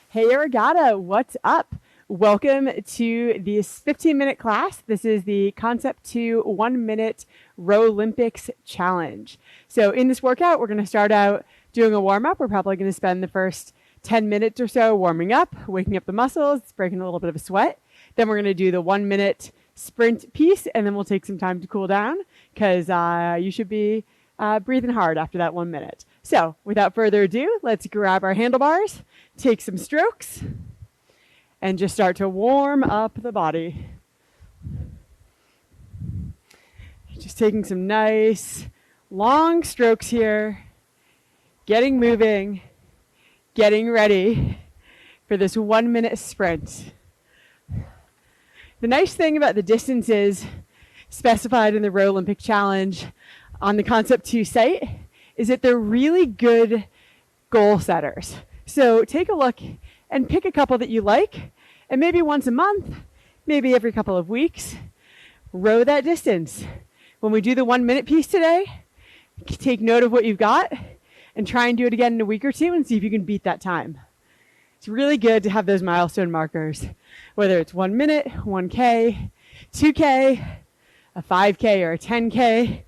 Hey, Aragata, what's up? Welcome to this 15-minute class. This is the Concept 2 1-minute Rowlympics challenge. So in this workout, we're going to start out doing a warm-up. We're probably going to spend the first 10 minutes or so warming up, waking up the muscles, breaking a little bit of a sweat. Then we're going to do the 1-minute sprint piece, and then we'll take some time to cool down because you should be breathing hard after that 1 minute. So without further ado, let's grab our handlebars, take some strokes, and just start to warm up the body. Just taking some nice long strokes here, getting moving, getting ready for this 1-minute sprint. The nice thing about the distances specified in the Rowlympic challenge on the Concept 2 site is that they're really good goal setters. So take a look and pick a couple that you like, and maybe once a month, maybe every couple of weeks, row that distance. When we do the 1-minute piece today, take note of what you've got and try and do it again in a week or two and see if you can beat that time. It's really good to have those milestone markers, whether it's 1 minute, 1K, 2K, a 5K, or a 10K.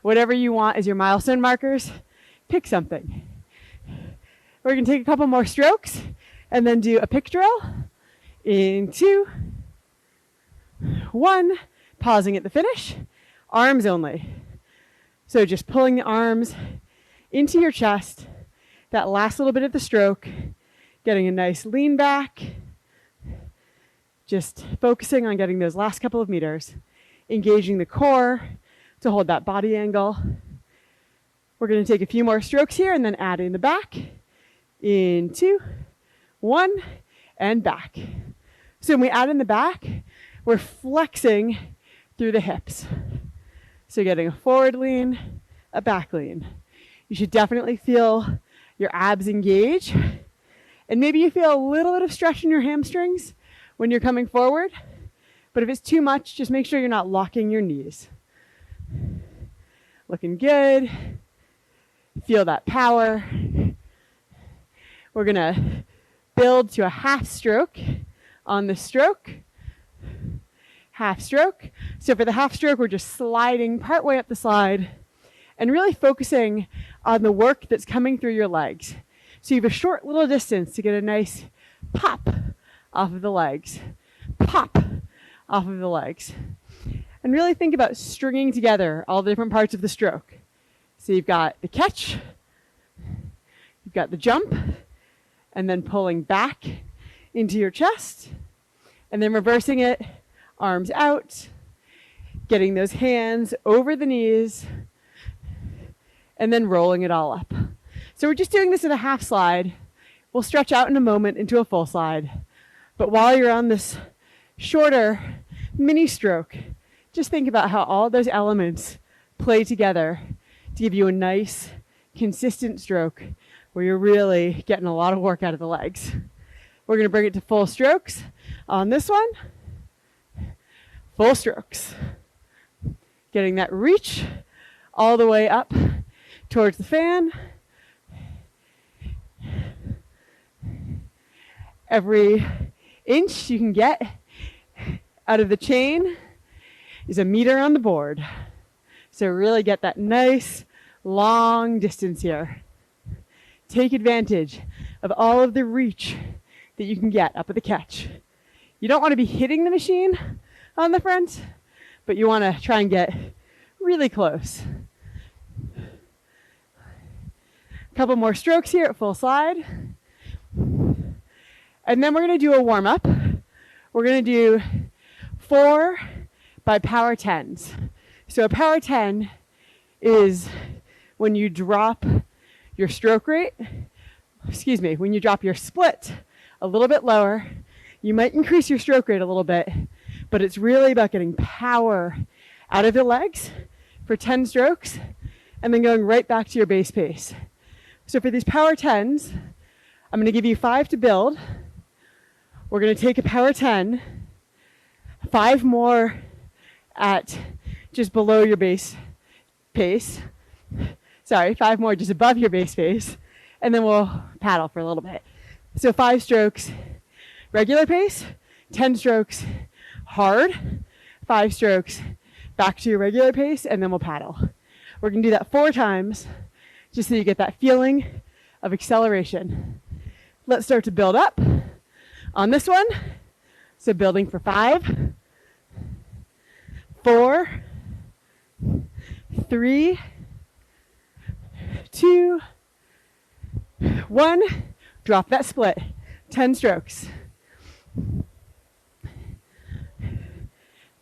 Whatever you want as your milestone markers, pick something. We're going to take a couple more strokes and then do a pick drill in 2, 1, pausing at the finish, arms only. So just pulling the arms into your chest, that last little bit of the stroke, getting a nice lean back, just focusing on getting those last couple of meters, engaging the core to hold that body angle. We're going to take a few more strokes here and then add in the back. In 2, 1, and back. So when we add in the back, we're flexing through the hips. So getting a forward lean, a back lean. You should definitely feel your abs engage. And maybe you feel a little bit of stretch in your hamstrings when you're coming forward. But if it's too much, just make sure you're not locking your knees. Looking good. Feel that power. We're going to build to a half stroke on the stroke. Half stroke. So for the half stroke, we're just sliding partway up the slide and really focusing on the work that's coming through your legs. So you have a short little distance to get a nice pop off of the legs. Pop off of the legs. And really think about stringing together all the different parts of the stroke. So you've got the catch, you've got the jump, and then pulling back into your chest, and then reversing it, arms out, getting those hands over the knees, and then rolling it all up. So we're just doing this in a half slide. We'll stretch out in a moment into a full slide. But while you're on this shorter mini stroke, just think about how all those elements play together to give you a nice, consistent stroke where you're really getting a lot of work out of the legs. We're going to bring it to full strokes on this one. Full strokes. Getting that reach all the way up towards the fan. Every inch you can get out of the chain is a meter on the board. So really get that nice long distance here. Take advantage of all of the reach that you can get up at the catch. You don't want to be hitting the machine on the front, but you want to try and get really close. A couple more strokes here at full slide. And then we're going to do a warm-up. We're going to do 4 by power 10s. So a power 10 is when you drop your stroke rate, when you drop your split a little bit lower, you might increase your stroke rate a little bit, but it's really about getting power out of the legs for 10 strokes and then going right back to your base pace. So for these power 10s, I'm going to give you 5 to build. We're going to take a power 10, 5 more at just below your base pace. 5 more just above your base pace. And then we'll paddle for a little bit. So 5 strokes, regular pace, 10 strokes, hard, 5 strokes, back to your regular pace, and then we'll paddle. We're going to do that 4 times, just so you get that feeling of acceleration. Let's start to build up on this one. So building for 5, 4, 3, 2, 1. Drop that split. 10 strokes.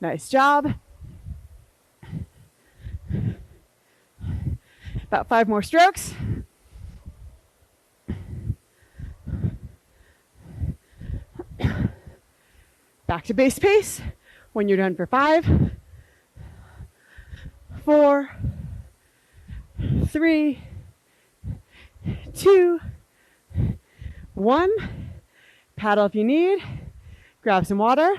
Nice job. About 5 more strokes. Back to base pace when you're done for 5, 4, 3, 2, 1. Paddle if you need. Grab some water.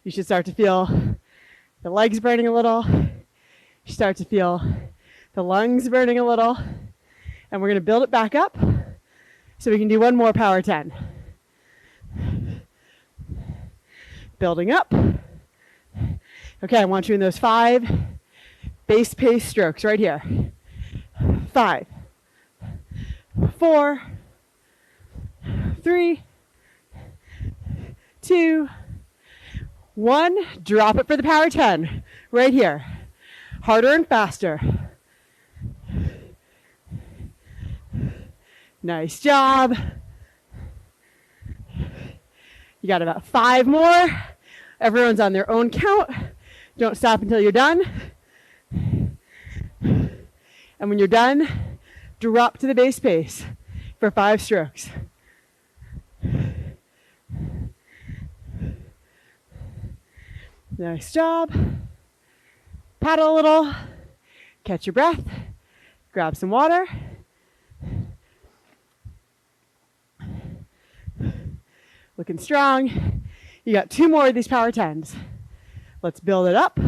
You should start to feel the legs burning a little. You start to feel the lungs burning a little. And we're going to build it back up so we can do one more power 10. Building up. Okay, I want you in those 5 base pace strokes right here. 5, 4, 3, 2, 1. Drop it for the power 10 right here. Harder and faster. Nice job. You got about 5 more. Everyone's on their own count. Don't stop until you're done. And when you're done, drop to the base pace for 5 strokes. Nice job. Paddle a little. Catch your breath. Grab some water. Looking strong. You got 2 more of these power 10s. Let's build it up.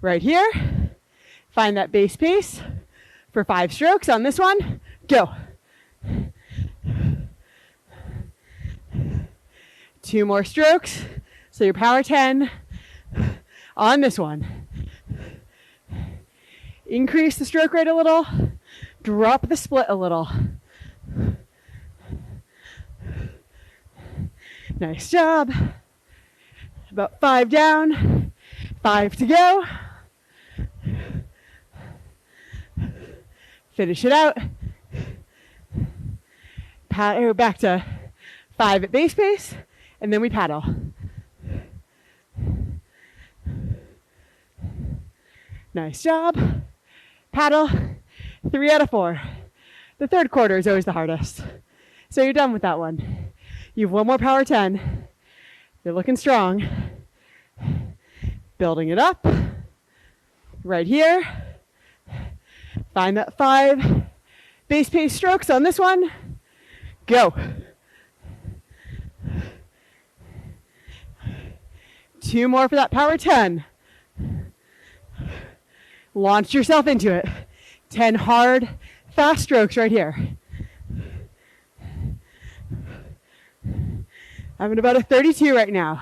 Right here. Find that base pace for 5 strokes on this one. Go. 2 more strokes. So your power 10 on this one. Increase the stroke rate a little. Drop the split a little. Nice job. About 5 down. 5 to go. Finish it out. Paddle back to 5 at base pace, and then we paddle. Nice job. Paddle. 3 out of 4. The third quarter is always the hardest. So you're done with that one. You have 1 more power 10. You're looking strong. Building it up. Right here. Find that 5 base pace strokes on this one. Go. 2 more for that power 10. Launch yourself into it. 10 hard, fast strokes right here. I'm at about a 32 right now.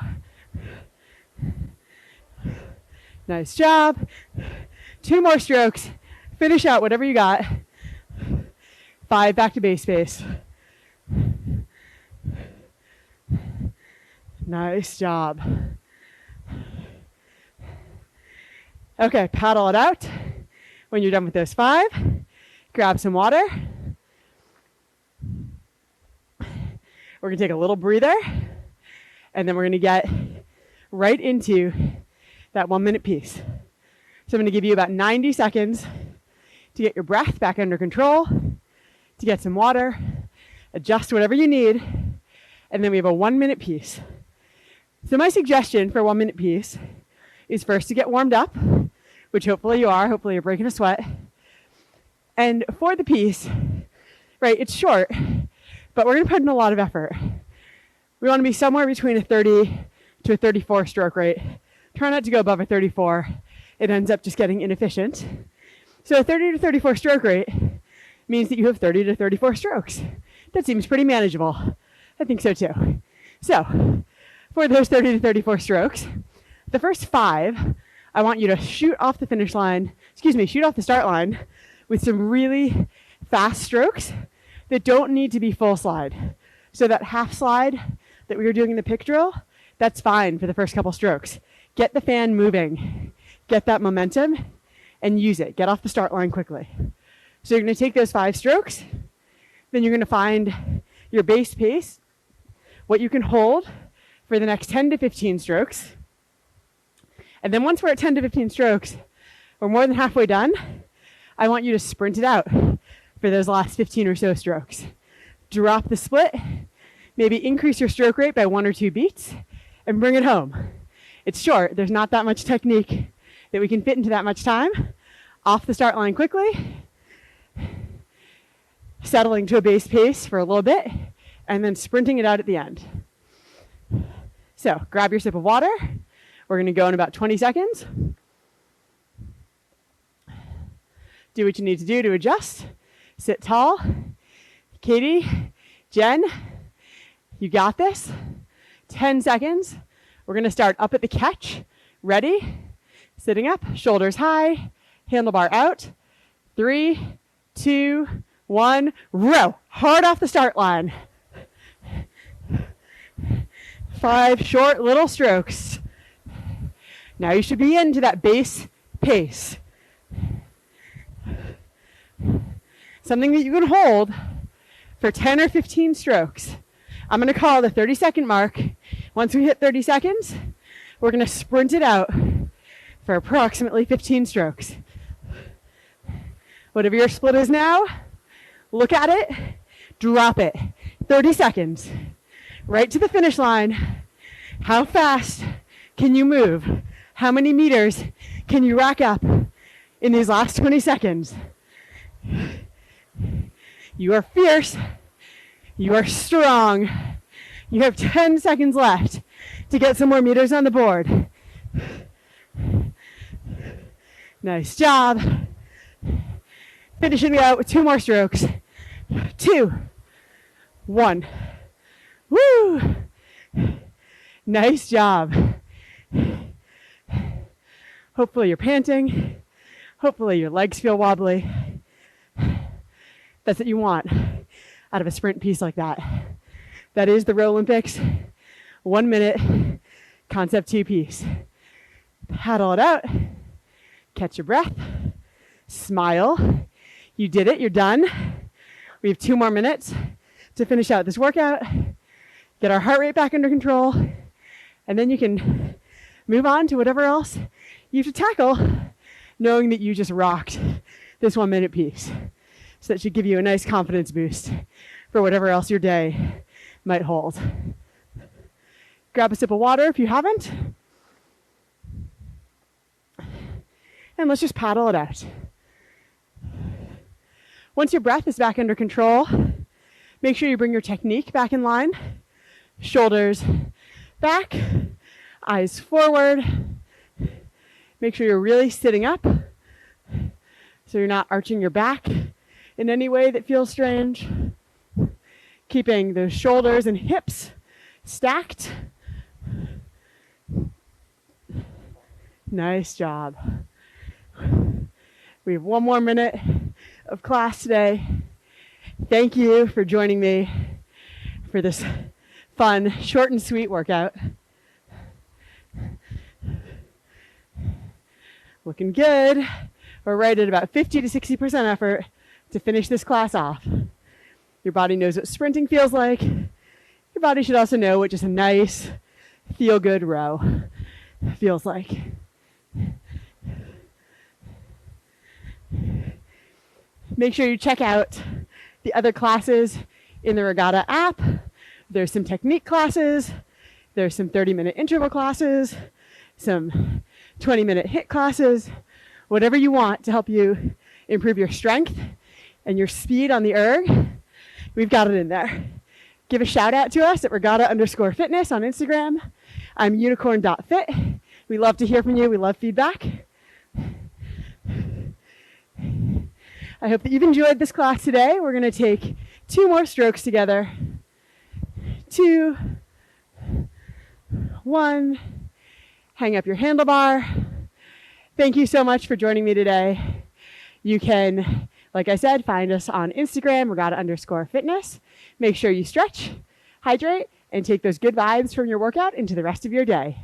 Nice job. 2 more strokes. Finish out whatever you got. 5 back to base pace. Nice job. Okay, paddle it out. When you're done with those 5, grab some water. We're going to take a little breather, and then we're going to get right into that 1-minute piece. So I'm going to give you about 90 seconds to get your breath back under control, to get some water, adjust whatever you need, and then we have a 1-minute piece. So my suggestion for a 1-minute piece is first to get warmed up, which hopefully you are. Hopefully you're breaking a sweat. And for the piece, right, it's short, but we're going to put in a lot of effort. We want to be somewhere between a 30 to a 34 stroke rate. Try not to go above a 34. It ends up just getting inefficient. So a 30 to 34 stroke rate means that you have 30 to 34 strokes. That seems pretty manageable. I think so too. So for those 30 to 34 strokes, the first 5, I want you to shoot off the start line with some really fast strokes that don't need to be full slide. So that half slide that we were doing in the pick drill, that's fine for the first couple strokes. Get the fan moving, get that momentum, and use it. Get off the start line quickly. So you're going to take those 5 strokes, then you're going to find your base pace, what you can hold for the next 10 to 15 strokes. And then once we're at 10 to 15 strokes, we're more than halfway done. I want you to sprint it out for those last 15 or so strokes. Drop the split, maybe increase your stroke rate by 1 or 2 beats, and bring it home. It's short. There's not that much technique that we can fit into that much time. Off the start line quickly, settling to a base pace for a little bit, and then sprinting it out at the end. So grab your sip of water. We're going to go in about 20 seconds. Do what you need to do to adjust. Sit tall. Katie, Jen, you got this. 10 seconds. We're going to start up at the catch. Ready? Sitting up, shoulders high, handlebar out. 3, 2, 1, row. Hard off the start line. 5 short little strokes. Now you should be into that base pace. Something that you can hold for 10 or 15 strokes. I'm going to call the 30-second mark. Once we hit 30 seconds, we're going to sprint it out for approximately 15 strokes. Whatever your split is now, look at it, drop it. 30 seconds. Right to the finish line. How fast can you move? How many meters can you rack up in these last 20 seconds? You are fierce. You are strong. You have 10 seconds left to get some more meters on the board. Nice job. Finishing it out with 2 more strokes. 2, 1. Woo! Nice job. Hopefully you're panting. Hopefully your legs feel wobbly. That's what you want out of a sprint piece like that. That is the Rowlympics 1 minute concept 2 piece. Paddle it out. Catch your breath. Smile. You did it. You're done. We have 2 more minutes to finish out this workout. Get our heart rate back under control. And then you can move on to whatever else you have to tackle, knowing that you just rocked this 1 minute piece. So that should give you a nice confidence boost for whatever else your day might hold. Grab a sip of water if you haven't. And let's just paddle it out. Once your breath is back under control, make sure you bring your technique back in line. Shoulders back, eyes forward. Make sure you're really sitting up so you're not arching your back in any way that feels strange. Keeping those shoulders and hips stacked. Nice job. We have 1 more minute of class today. Thank you for joining me for this fun, short and sweet workout. Looking good. We're right at about 50 to 60% effort to finish this class off. Your body knows what sprinting feels like. Your body should also know what just a nice, feel-good row feels like. Make sure you check out the other classes in the Regatta app. There's some technique classes. There's some 30-minute interval classes, some 20-minute HIIT classes, whatever you want to help you improve your strength and your speed on the erg. We've got it in there. Give a shout out to us at regatta_fitness on Instagram. I'm unicorn.fit. We love to hear from you. We love feedback. I hope that you've enjoyed this class today. We're going to take 2 more strokes together. 2, 1. Hang up your handlebar. Thank you so much for joining me today. You can, like I said, find us on Instagram, regatta_fitness. Make sure you stretch, hydrate, and take those good vibes from your workout into the rest of your day.